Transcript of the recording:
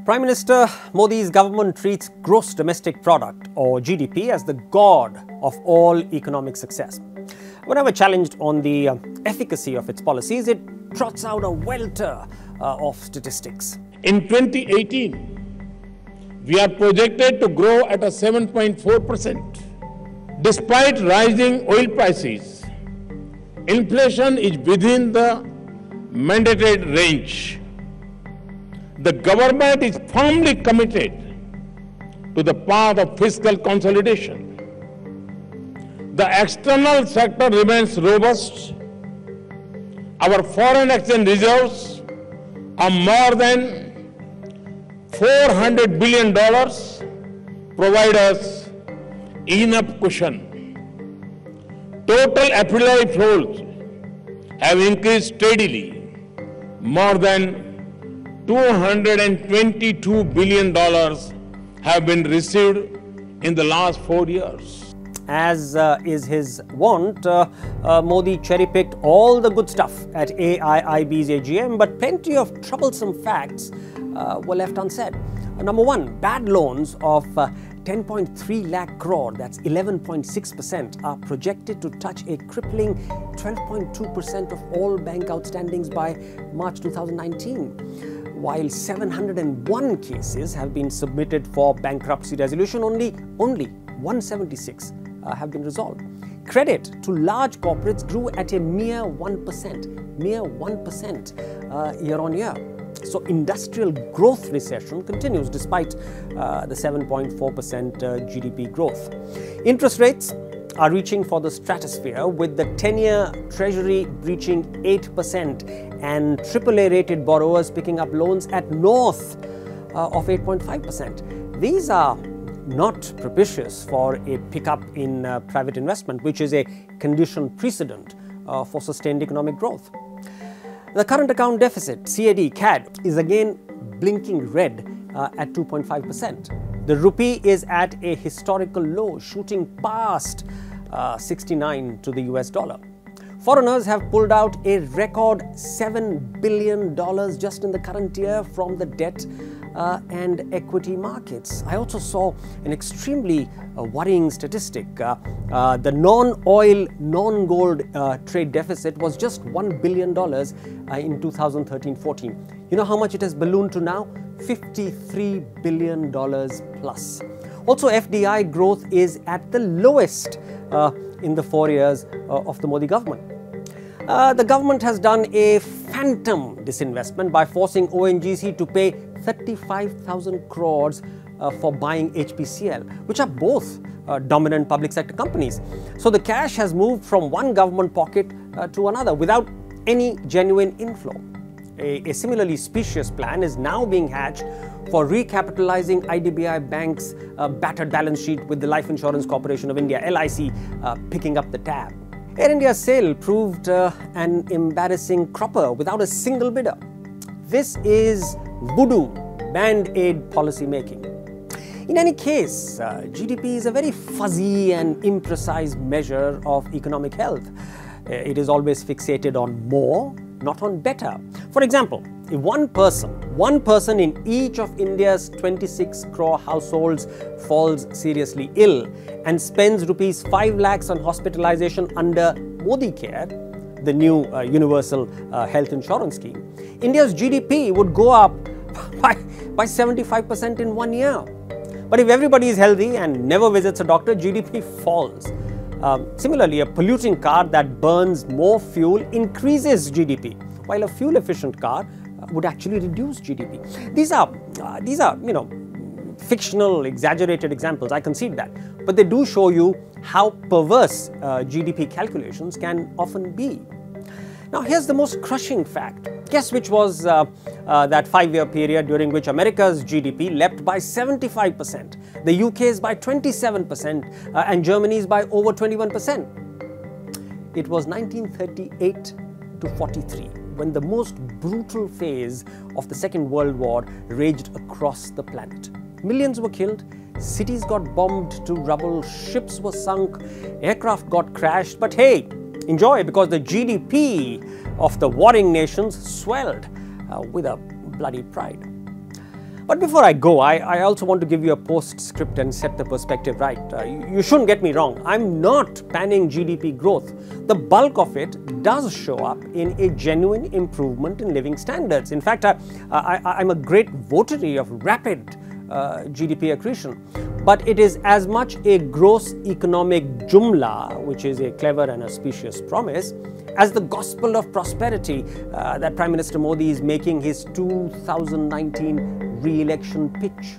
Prime Minister Modi's government treats gross domestic product or GDP as the god of all economic success. Whenever challenged on the efficacy of its policies, it trots out a welter of statistics. In 2018, we are projected to grow at a 7.4%. Despite rising oil prices, inflation is within the mandated range. The government is firmly committed to the path of fiscal consolidation. The external sector remains robust. Our foreign exchange reserves are more than $400 billion, provide us enough cushion. Total FDI flows have increased steadily, more than $222 billion have been received in the last 4 years. As is his wont, Modi cherry-picked all the good stuff at AIIB's AGM, but plenty of troublesome facts were left unsaid. Number one, bad loans of 10.3 lakh crore, that's 11.6%, are projected to touch a crippling 12.2% of all bank outstandings by March 2019. While 701 cases have been submitted for bankruptcy resolution, only 176 have been resolved. Credit to large corporates grew at a mere 1% year on year. So industrial growth recession continues despite the 7.4% GDP growth. Interest rates are reaching for the stratosphere, with the 10-year treasury breaching 8% and AAA rated borrowers picking up loans at north of 8.5%. These are not propitious for a pickup in private investment, which is a condition precedent for sustained economic growth. The current account deficit, CAD, is again blinking red at 2.5%. The rupee is at a historical low, shooting past 69 to the US dollar. Foreigners have pulled out a record $7 billion just in the current year from the debt and equity markets. I also saw an extremely worrying statistic. The non-oil, non-gold trade deficit was just $1 billion in 2013-14. You know how much it has ballooned to now? $53 billion plus. Also, FDI growth is at the lowest in the 4 years of the Modi government. The government has done a phantom disinvestment by forcing ONGC to pay 35,000 crores for buying HPCL, which are both dominant public sector companies. So the cash has moved from one government pocket to another without any genuine inflow. A similarly specious plan is now being hatched for recapitalizing IDBI Bank's battered balance sheet, with the Life Insurance Corporation of India, LIC, picking up the tab. Air India's sale proved an embarrassing cropper without a single bidder. This is voodoo band-aid policy making. In any case, GDP is a very fuzzy and imprecise measure of economic health. It is always fixated on more, not on better. For example, if one person in each of India's 26 crore households falls seriously ill and spends rupees 5 lakhs on hospitalization under Modi Care, the new universal health insurance scheme, India's GDP would go up by 75% in 1 year. But if everybody is healthy and never visits a doctor, GDP falls. Similarly, a polluting car that burns more fuel increases GDP, while a fuel-efficient car would actually reduce GDP. These are fictional, exaggerated examples. I concede that, but they do show you how perverse GDP calculations can often be. Now, here's the most crushing fact. Guess which was that 5-year period during which America's GDP leapt by 75%, the UK's by 27%, and Germany's by over 21%. It was 1938 to 43, when the most brutal phase of the Second World War raged across the planet. Millions were killed, cities got bombed to rubble, ships were sunk, aircraft got crashed, but hey, enjoy, because the GDP of the warring nations swelled with a bloody pride. But before I go, I also want to give you a postscript and set the perspective right. You shouldn't get me wrong. I'm not panning GDP growth. The bulk of it does show up in a genuine improvement in living standards. In fact, I'm a great votary of rapid GDP accretion. But it is as much a gross economic jumla, which is a clever and auspicious promise, as the gospel of prosperity that Prime Minister Modi is making his 2019 re-election pitch.